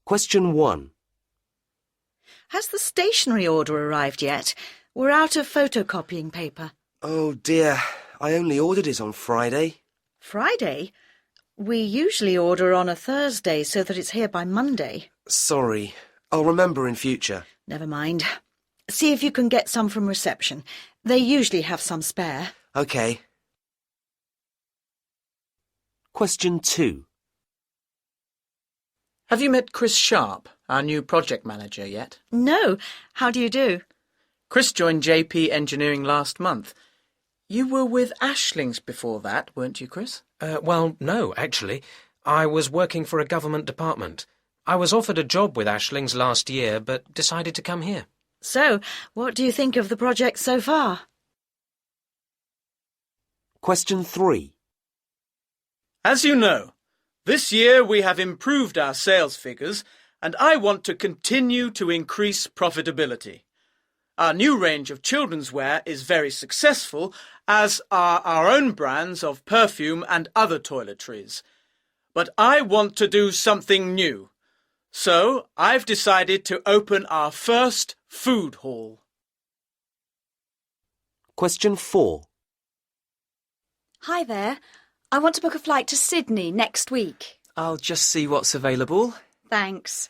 Question 1. Has the stationery order arrived yet? We're out of photocopying paper. Oh dear, I only ordered it on Friday. Friday? We usually order on a Thursday so that it's here by Monday. Sorry, I'll remember in future. Never mind. See if you can get some from reception. They usually have some spare. OK. Question 2. Have you met Chris Sharp, our new project manager, yet? No. How do you do? Chris joined JP Engineering last month. You were with Ashlings before that, weren't you, Chris? Well, no, actually. I was working for a government department. I was offered a job with Ashlings last year, but decided to come here. So, what do you think of the project so far? Question 3. As you know, this year we have improved our sales figures, and I want to continue to increase profitability. Our new range of children's wear is very successful, as are our own brands of perfume and other toiletries. But I want to do something new. So I've decided to open our first food hall. Question 4. Hi there. I want to book a flight to Sydney next week. I'll just see what's available. Thanks.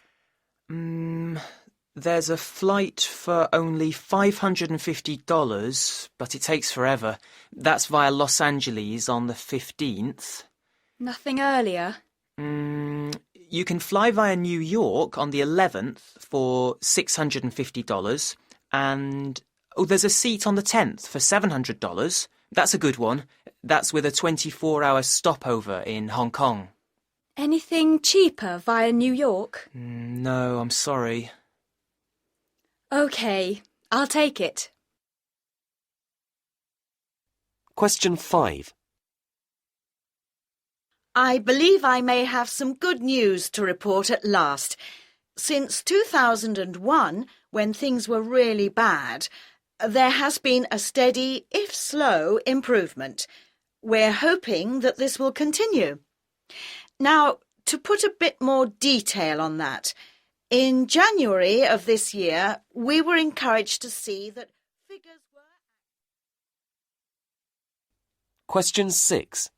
There's a flight for only $550, but it takes forever. That's via Los Angeles on the 15th. Nothing earlier? You can fly via New York on the 11th for $650, and there's a seat on the 10th for $700. That's a good one. That's with a 24-hour stopover in Hong Kong. Anything cheaper via New York? No, I'm sorry. OK, I'll take it. Question 5. I believe I may have some good news to report at last. Since 2001, when things were really bad, there has been a steady, if slow, improvement. We're hoping that this will continue. Now, to put a bit more detail on that, in January of this year, we were encouraged to see that figures were... Question 6.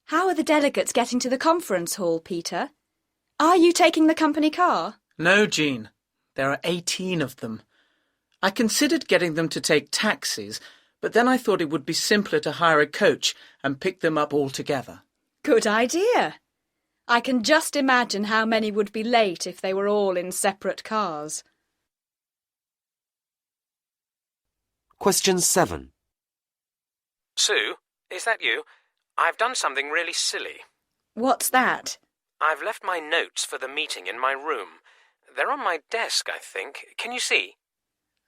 How are the delegates getting to the conference hall, Peter? Are you taking the company car? No, Jean. There are 18 of them. I considered getting them to take taxis, but then I thought it would be simpler to hire a coach and pick them up all together. Good idea. I can just imagine how many would be late if they were all in separate cars. Question 7. Sue, is that you? I've done something really silly. What's that? I've left my notes for the meeting in my room. They're on my desk, I think. Can you see?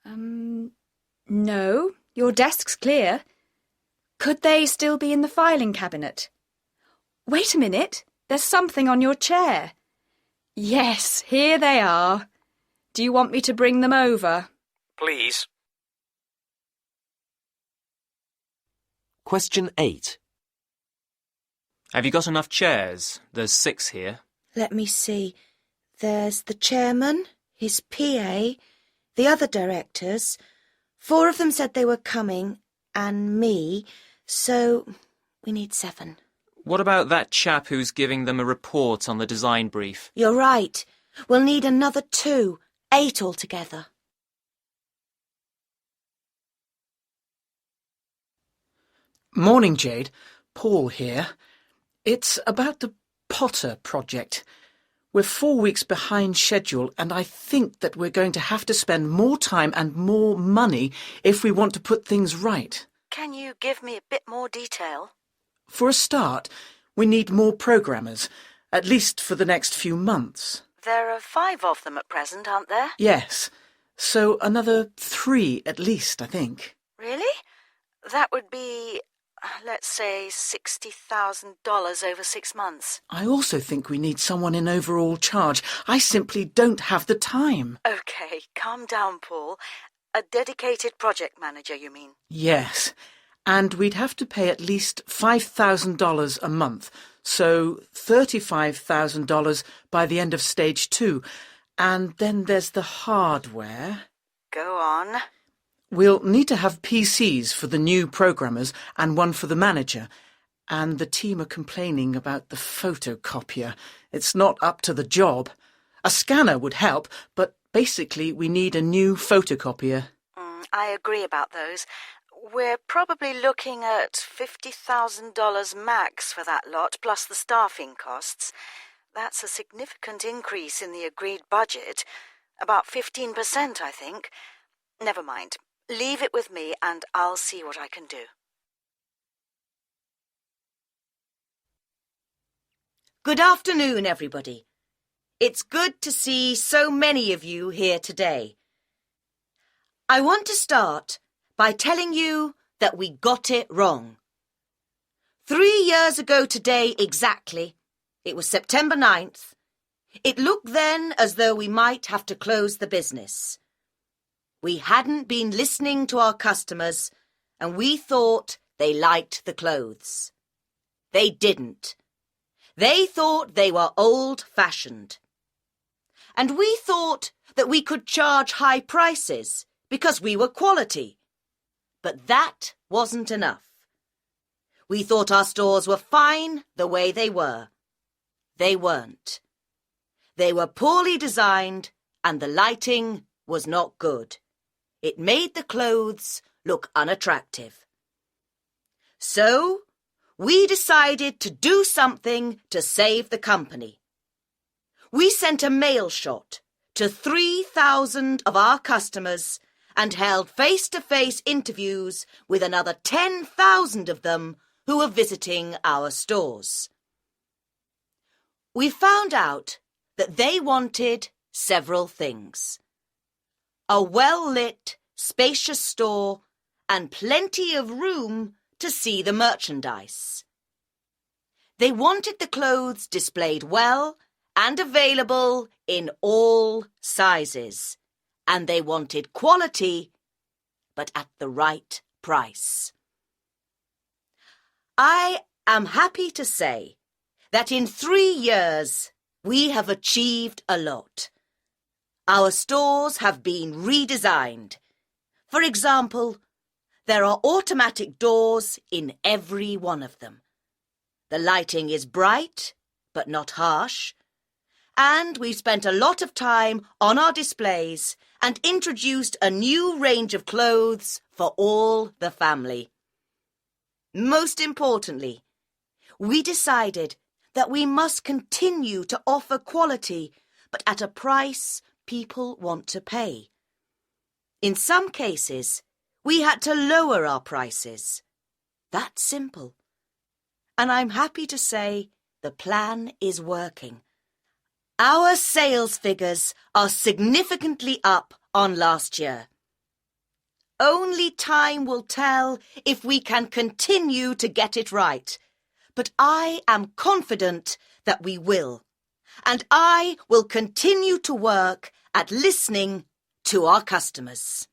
No. Your desk's clear. Could they still be in the filing cabinet? Wait a minute. There's something on your chair. Yes, here they are. Do you want me to bring them over? Please. Question 8. Have you got enough chairs? There's 6 here. Let me see. There's the chairman, his PA, the other directors. 4 of them said they were coming, and me, so we need 7. What about that chap who's giving them a report on the design brief? You're right. We'll need another 2, 8 altogether. Morning, Jade. Paul here. It's about the Potter project. We're 4 weeks behind schedule, and I think that we're going to have to spend more time and more money if we want to put things right. Can you give me a bit more detail? For a start, we need more programmers, at least for the next few months. There are 5 of them at present, aren't there? Yes. So another 3 at least, I think. Really? That would be, let's say, $60,000 over 6 months. I also think we need someone in overall charge. I simply don't have the time. OK, calm down, Paul. A dedicated project manager, you mean? Yes. And we'd have to pay at least $5,000 a month, so $35,000 by the end of stage 2. And then there's the hardware. Go on. We'll need to have PCs for the new programmers and one for the manager. And the team are complaining about the photocopier. It's not up to the job. A scanner would help, but basically we need a new photocopier. I agree about those. We're probably looking at $50,000 max for that lot, plus the staffing costs. That's a significant increase in the agreed budget. About 15%, I think. Never mind. Leave it with me and I'll see what I can do. Good afternoon, everybody. It's good to see so many of you here today. I want to start by telling you that we got it wrong. 3 years ago today exactly, it was September 9th, it looked then as though we might have to close the business. We hadn't been listening to our customers and we thought they liked the clothes. They didn't. They thought they were old-fashioned. And we thought that we could charge high prices because we were quality. But that wasn't enough. We thought our stores were fine the way they were. They weren't. They were poorly designed and the lighting was not good. It made the clothes look unattractive. So, we decided to do something to save the company. We sent a mail shot to 3,000 of our customers and held face-to-face interviews with another 10,000 of them who were visiting our stores. We found out that they wanted several things. A well-lit, spacious store and plenty of room to see the merchandise. They wanted the clothes displayed well and available in all sizes, and they wanted quality, but at the right price. I am happy to say that in 3 years we have achieved a lot. Our stores have been redesigned. For example, there are automatic doors in every one of them. The lighting is bright, but not harsh. And we've spent a lot of time on our displays and introduced a new range of clothes for all the family. Most importantly, we decided that we must continue to offer quality, but at a price people want to pay. In some cases, we had to lower our prices. That's simple. And I'm happy to say the plan is working. Our sales figures are significantly up on last year. Only time will tell if we can continue to get it right, but I am confident that we will. And I will continue to work at listening to our customers.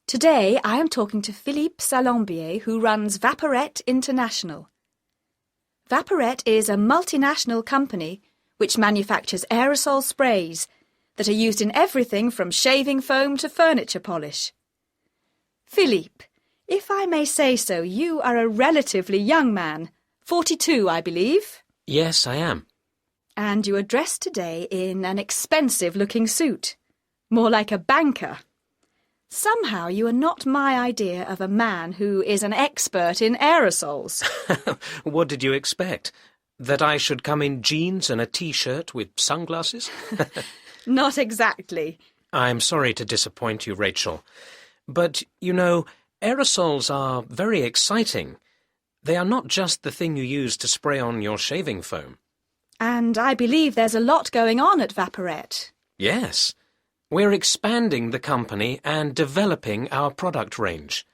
Today I am talking to Philippe Salambier, who runs Vaporatte International. Vaporatte is a multinational company which manufactures aerosol sprays that are used in everything from shaving foam to furniture polish. Philippe, if I may say so, you are a relatively young man, 42, I believe. Yes, I am. And you are dressed today in an expensive-looking suit, more like a banker. Somehow you are not my idea of a man who is an expert in aerosols. What did you expect? That I should come in jeans and a T-shirt with sunglasses? Not exactly. I'm sorry to disappoint you, Rachel. But, you know, aerosols are very exciting. They are not just the thing you use to spray on your shaving foam. And I believe there's a lot going on at Vaporatte. Yes. We're expanding the company and developing our product range.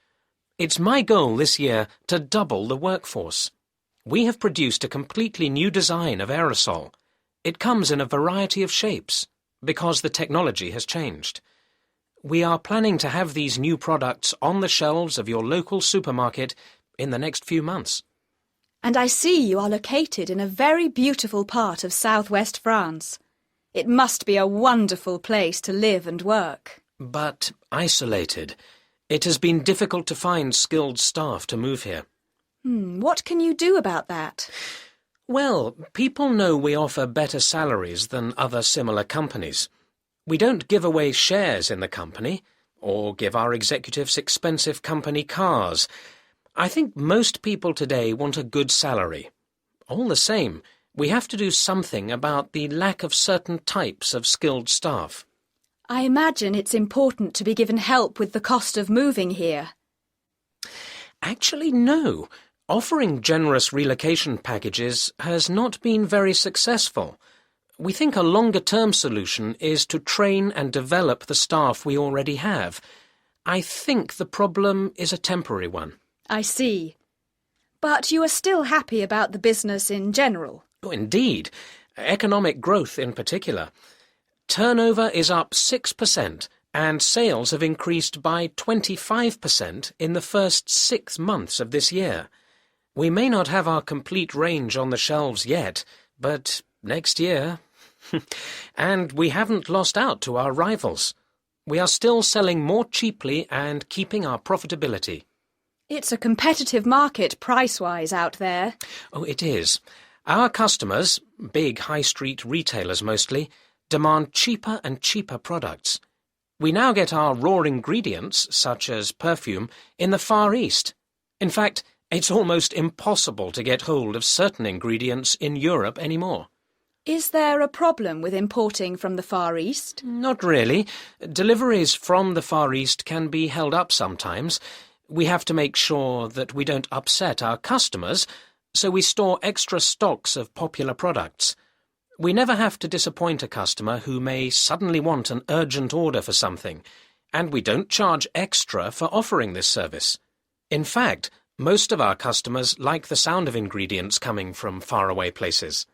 It's my goal this year to double the workforce. We have produced a completely new design of aerosol. It comes in a variety of shapes, because the technology has changed. We are planning to have these new products on the shelves of your local supermarket in the next few months. And I see you are located in a very beautiful part of southwest France. It must be a wonderful place to live and work. But isolated. It has been difficult to find skilled staff to move here. What can you do about that? Well, people know we offer better salaries than other similar companies. We don't give away shares in the company, or give our executives expensive company cars. I think most people today want a good salary. All the same, we have to do something about the lack of certain types of skilled staff. I imagine it's important to be given help with the cost of moving here. Actually, no. Offering generous relocation packages has not been very successful. We think a longer-term solution is to train and develop the staff we already have. I think the problem is a temporary one. I see. But you are still happy about the business in general? Oh, indeed. Economic growth in particular. Turnover is up 6%, and sales have increased by 25% in the first 6 months of this year. We may not have our complete range on the shelves yet, but next year... And we haven't lost out to our rivals. We are still selling more cheaply and keeping our profitability. It's a competitive market price-wise out there. Oh, it is. Our customers, big high-street retailers mostly, demand cheaper and cheaper products. We now get our raw ingredients, such as perfume, in the Far East. In fact, it's almost impossible to get hold of certain ingredients in Europe anymore. Is there a problem with importing from the Far East? Not really. Deliveries from the Far East can be held up sometimes. We have to make sure that we don't upset our customers, so we store extra stocks of popular products. We never have to disappoint a customer who may suddenly want an urgent order for something, and we don't charge extra for offering this service. In fact, most of our customers like the sound of ingredients coming from faraway places.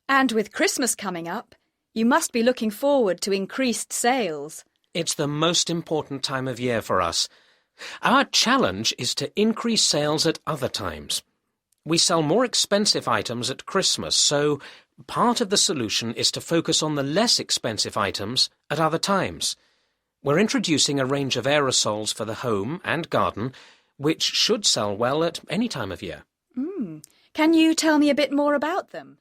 And with Christmas coming up, you must be looking forward to increased sales. It's the most important time of year for us. Our challenge is to increase sales at other times. We sell more expensive items at Christmas, so part of the solution is to focus on the less expensive items at other times. We're introducing a range of aerosols for the home and garden, which should sell well at any time of year. Can you tell me a bit more about them?